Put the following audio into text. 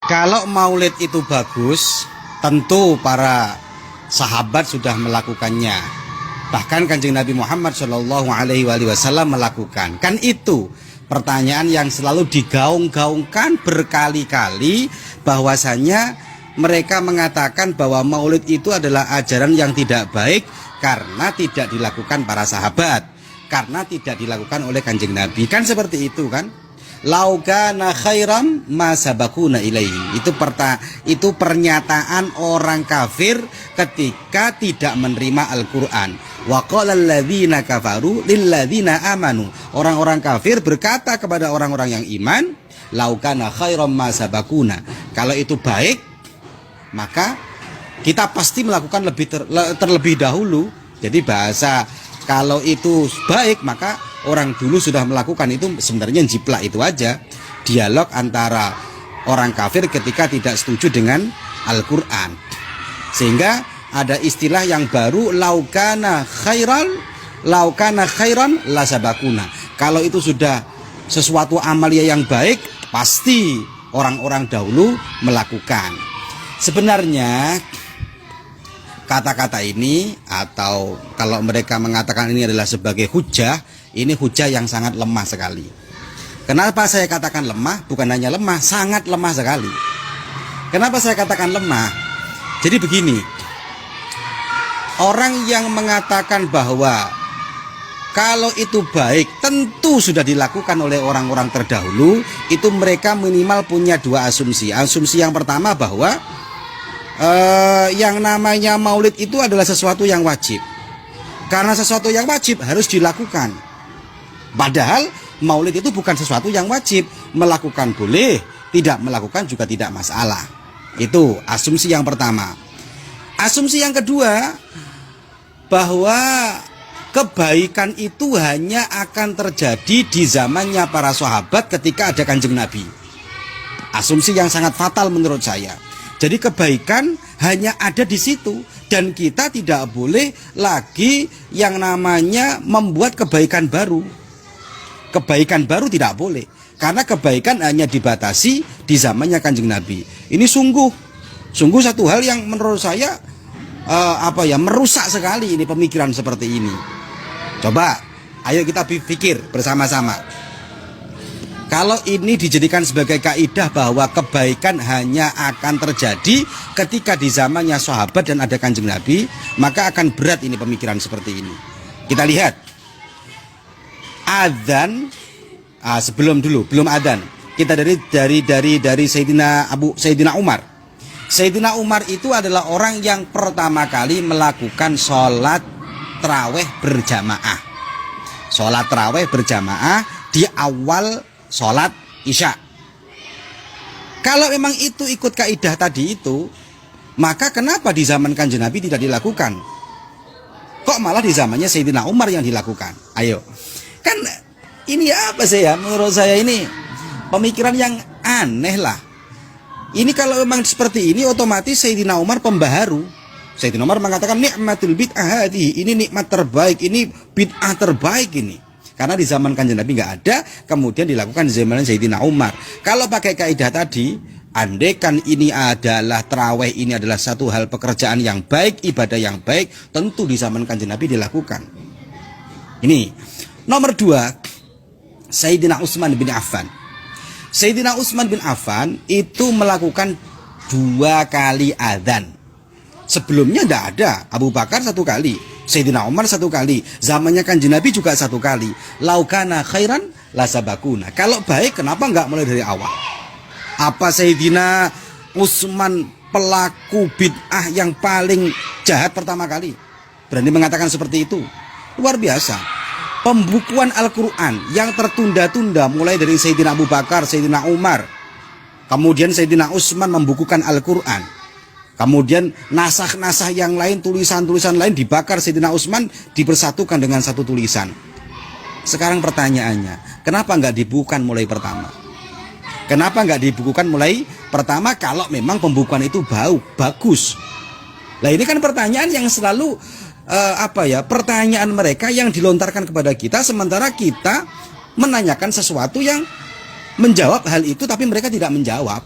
Kalau maulid itu bagus, tentu para sahabat sudah melakukannya. Bahkan Kanjeng Nabi Muhammad SAW melakukan. Kan itu pertanyaan yang selalu digaung-gaungkan berkali-kali, bahwasanya mereka mengatakan bahwa maulid itu adalah ajaran yang tidak baik karena tidak dilakukan para sahabat, karena tidak dilakukan oleh Kanjeng Nabi. Kan seperti itu kan? Laukana khairam masabakuna ilaihi. Itu pernyataan orang kafir ketika tidak menerima Al-Quran. Wa qala alladzina kafaru lilladzina amanu. Orang-orang kafir berkata kepada orang-orang yang iman, laukana khairam masabakuna. Kalau itu baik, maka kita pasti melakukan terlebih dahulu. Jadi bahasa kalau itu baik, maka orang dulu sudah melakukan. Itu sebenarnya jiplak itu aja, dialog antara orang kafir ketika tidak setuju dengan Al-Quran. Sehingga ada istilah yang baru, laukana khairan lasabakuna. Kalau itu sudah sesuatu amalia yang baik, pasti orang-orang dahulu melakukan. Sebenarnya kata-kata ini, atau kalau mereka mengatakan ini adalah sebagai hujah, ini hujah yang sangat lemah sekali. Kenapa saya katakan lemah? Bukan hanya lemah, sangat lemah sekali. Kenapa saya katakan lemah? Jadi begini, orang yang mengatakan bahwa kalau itu baik tentu sudah dilakukan oleh orang-orang terdahulu, itu mereka minimal punya dua asumsi. Asumsi yang pertama bahwa yang namanya maulid itu adalah sesuatu yang wajib. Karena sesuatu yang wajib harus dilakukan. Padahal maulid itu bukan sesuatu yang wajib. Melakukan boleh, tidak melakukan juga tidak masalah. Itu asumsi yang pertama. Asumsi yang kedua, bahwa kebaikan itu hanya akan terjadi di zamannya para sahabat ketika ada Kanjeng Nabi. Asumsi yang sangat fatal menurut saya. Jadi kebaikan hanya ada di situ, dan kita tidak boleh lagi yang namanya membuat kebaikan baru. Kebaikan baru tidak boleh, karena kebaikan hanya dibatasi di zamannya Kanjeng Nabi. Ini sungguh satu hal yang menurut saya merusak sekali ini pemikiran seperti ini. Coba ayo kita pikir bersama-sama. Kalau ini dijadikan sebagai kaidah bahwa kebaikan hanya akan terjadi ketika di zamannya sahabat dan ada Kanjeng Nabi, maka akan berat ini pemikiran seperti ini. Kita lihat adzan, belum adzan. Kita dari Sayyidina Umar. Sayyidina Umar itu adalah orang yang pertama kali melakukan sholat tarawih berjamaah. Sholat tarawih berjamaah di awal sholat isya. Kalau memang itu ikut kaidah tadi itu, maka kenapa di zaman Kanjeng Nabi tidak dilakukan? Kok malah di zamannya Sayyidina Umar yang dilakukan? Ayo. Kan ini apa sih ya? Menurut saya ini pemikiran yang aneh lah. Ini kalau memang seperti ini, otomatis Sayyidina Umar pembaharu. Sayyidina Umar mengatakan nikmatul bid'ah hadi, ini nikmat terbaik, ini bid'ah terbaik ini. Karena di zaman Kanjeng Nabi nggak ada, kemudian dilakukan di zaman Sayyidina Umar. Kalau pakai kaidah tadi, andaikan ini adalah tarawih, ini adalah satu hal pekerjaan yang baik, ibadah yang baik, tentu di zaman Kanjeng Nabi dilakukan. Ini nomor 2, Sayyidina Utsman bin Affan. Sayyidina Utsman bin Affan itu melakukan 2 kali adzan. Sebelumnya tidak ada. Abu Bakar 1 kali, Sayyidina Umar 1 kali, zamannya Kanjeng Nabi juga 1 kali. Laukana khairan lasabakuna. Kalau baik, kenapa nggak mulai dari awal? Apa Sayyidina Utsman pelaku bid'ah yang paling jahat pertama kali berani mengatakan seperti itu? Luar biasa. Pembukuan Al-Quran yang tertunda-tunda mulai dari Sayyidina Abu Bakar, Sayyidina Umar, kemudian Sayyidina Utsman membukukan Al-Quran. Kemudian nasah-nasah yang lain, tulisan-tulisan lain dibakar Sayyidina Utsman, dipersatukan dengan satu tulisan. Sekarang pertanyaannya, kenapa nggak dibukukan mulai pertama? Kenapa nggak dibukukan mulai pertama kalau memang pembukuan itu bagus? Nah ini kan pertanyaan yang selalu pertanyaan mereka yang dilontarkan kepada kita, sementara kita menanyakan sesuatu yang menjawab hal itu, tapi mereka tidak menjawab.